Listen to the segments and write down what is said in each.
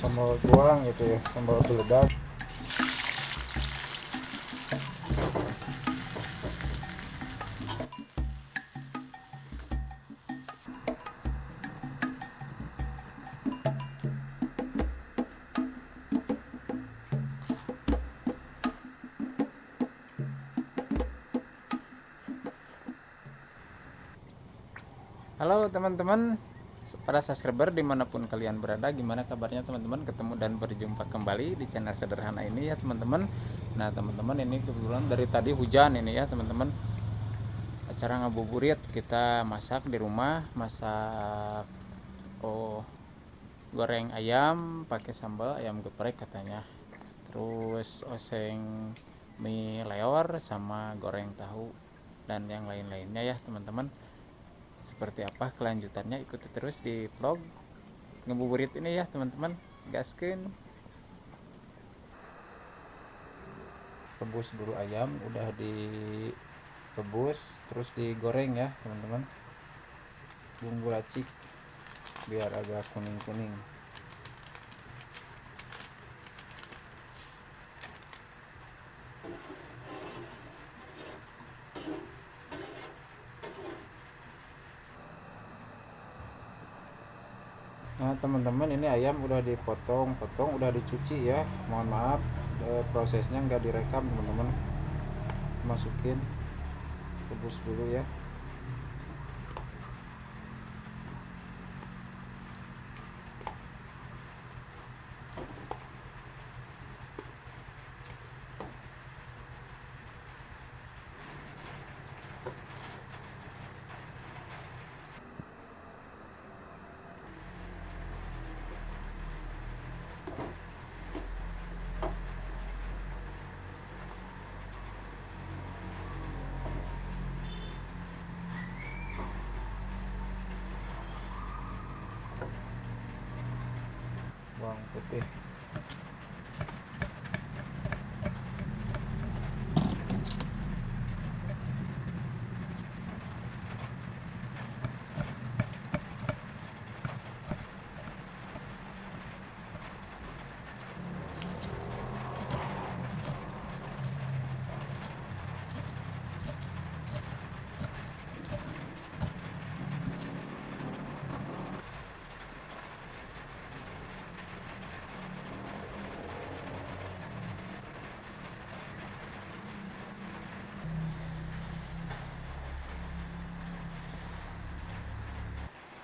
sambal goang gitu ya, sambal beledak. Halo teman-teman, para subscriber dimanapun kalian berada, gimana kabarnya teman-teman? Ketemu dan berjumpa kembali di channel sederhana ini ya teman-teman. Nah teman-teman, ini kebetulan dari tadi hujan ini ya teman-teman. Acara ngabuburit, kita masak di rumah, masak goreng ayam pakai sambal ayam geprek katanya. Terus oseng mie leor sama goreng tahu dan yang lain-lainnya ya teman-teman. Seperti apa kelanjutannya, ikuti terus di vlog ngebuburit ini ya teman-teman. Gaskeun. Rebus dulu ayam, udah direbus terus digoreng ya teman-teman. Bumbu racik biar agak kuning-kuning. Nah teman-teman, ini ayam udah dipotong-potong, udah dicuci ya. Mohon maaf prosesnya nggak direkam teman-teman. Masukin, rebus dulu ya. Bawang putih,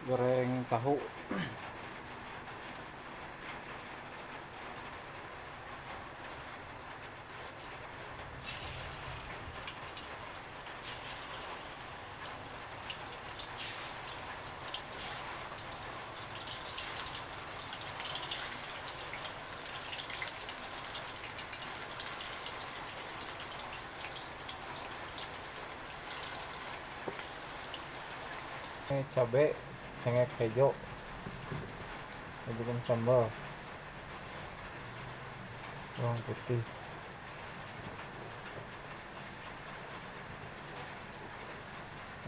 goreng tahu. Cabai, cengkeh hijau, bikin sambal. Bawang putih,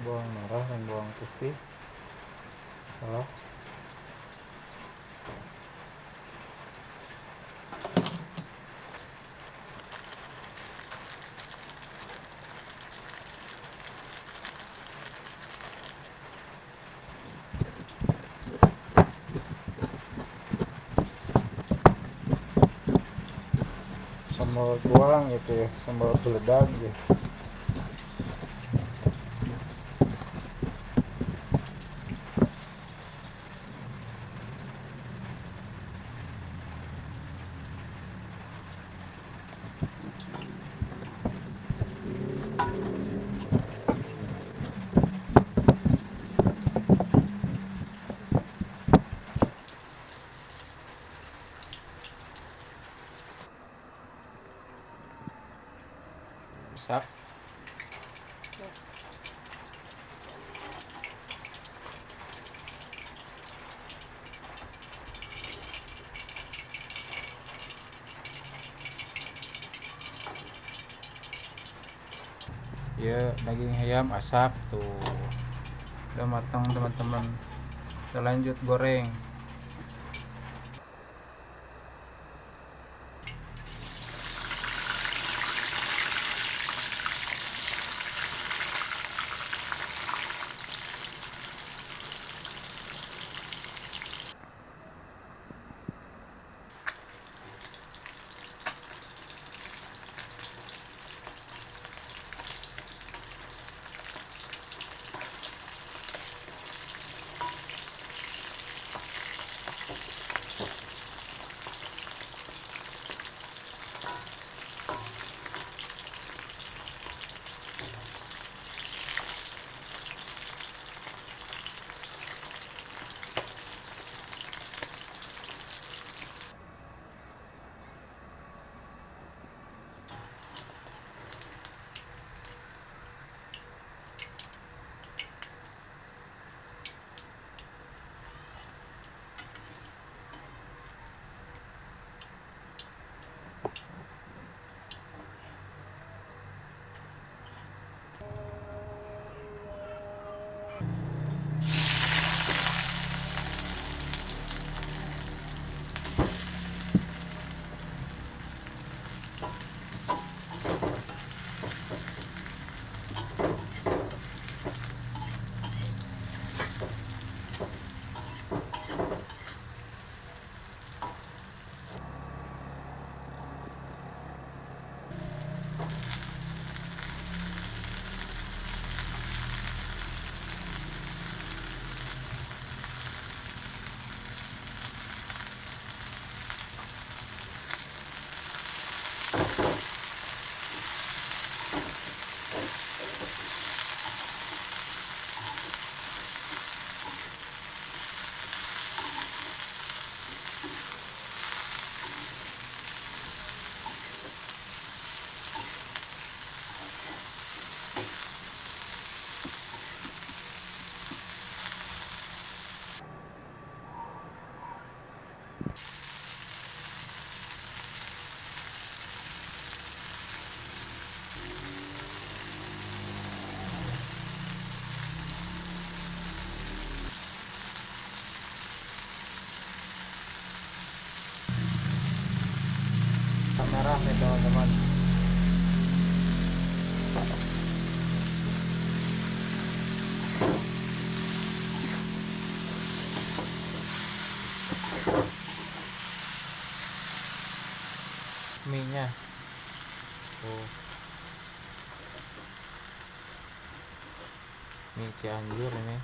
bawang merah dan bawang putih. Salah. Sambal goang gitu ya, sambal beledak gitu. Masak. Ya, daging ayam asap tuh udah matang teman-teman. Kita lanjut goreng. merah nih teman-teman. Mie-nya tuh, mie Cianjur ini.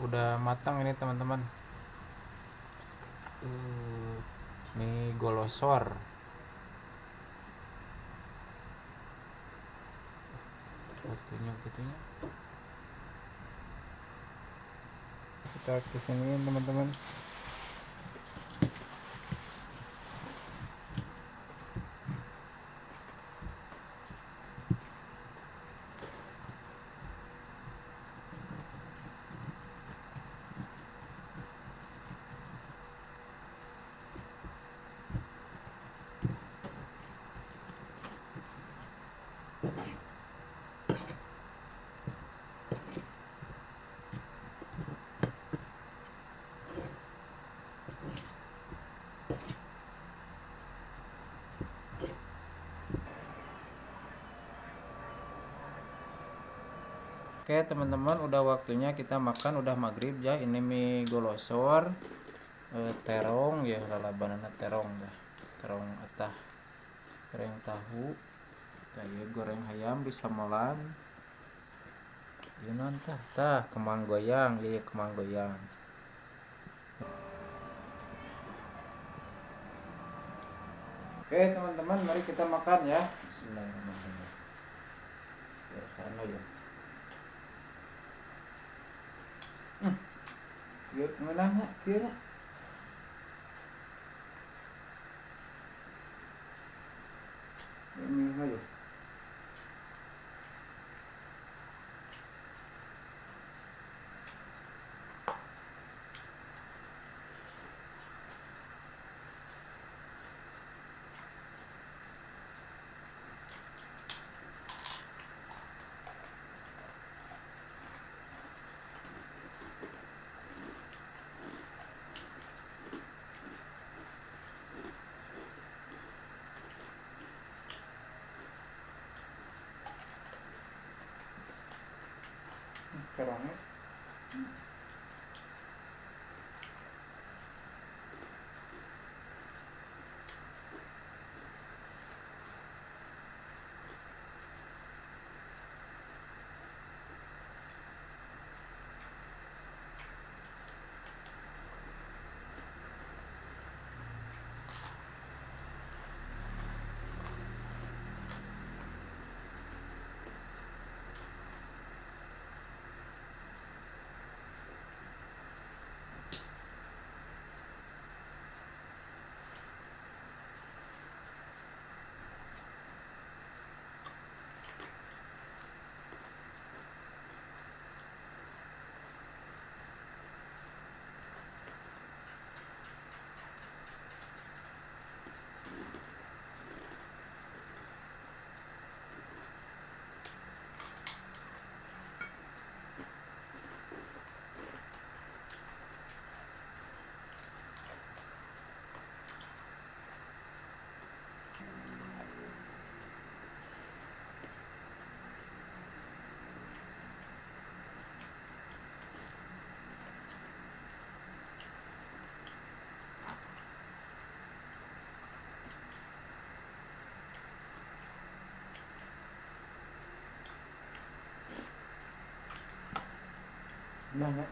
Udah matang ini teman-teman. Mie golosor. Waktunya gitunya. Kita kesini teman-teman. Oke teman-teman, udah waktunya kita makan, udah maghrib ya. Ini mie golosor, terong ya, lalabanana terong ya, terong atah, goreng tahu, kayak goreng ayam di samelan. Yunan tah kemang goyang, ya kemang goyang. Oke teman-teman, mari kita makan ya. Bismillahirrahmanirrahim. Biar sana ya. Yuk, menangnya, kira. Ini aja. Terongnya. Nah, ya.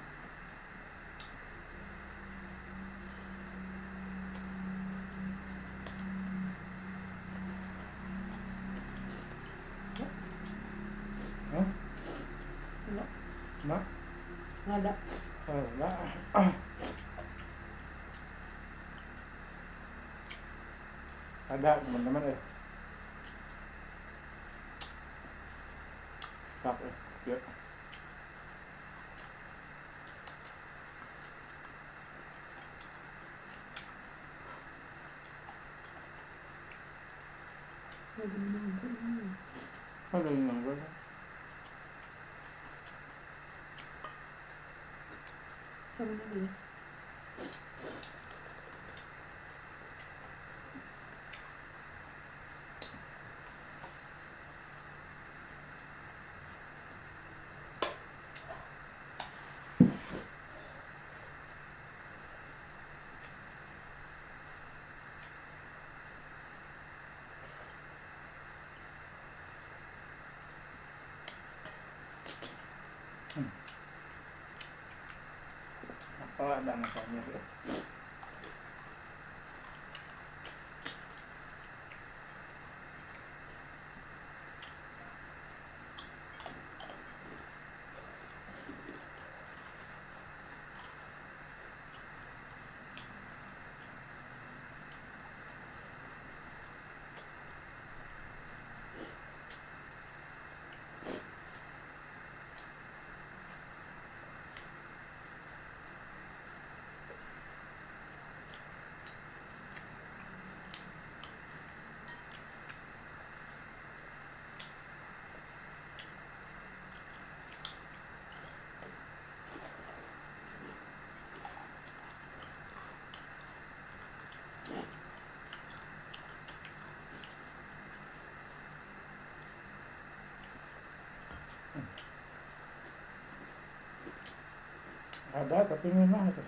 Hah? Enggak, Nah, nggak ada. enggak. Ada teman-teman ya. Tak ya. Yuk. Lagi nunggu ini. Ada yang nggak? Kami dulu ya. Apa ada masalahnya ya? Ada tapi memang itu.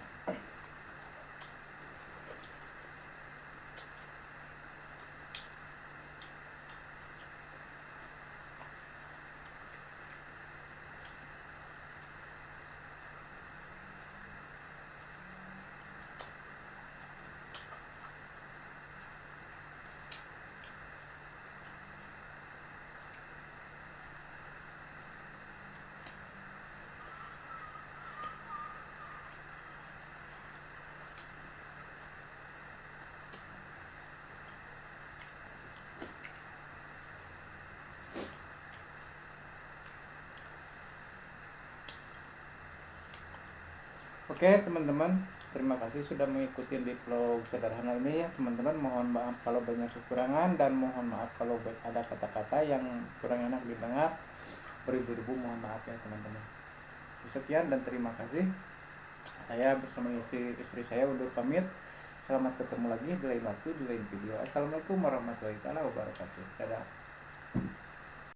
Oke teman-teman, terima kasih sudah mengikuti di vlog sederhana ini ya teman-teman. Mohon maaf kalau banyak kekurangan dan mohon maaf kalau ada kata-kata yang kurang enak didengar. Beribu-ribu mohon maaf ya teman-teman. Sekian dan terima kasih. Saya bersama istri saya undur pamit. Selamat ketemu lagi di lain waktu, di lain video. Assalamualaikum warahmatullahi wabarakatuh. Dadah.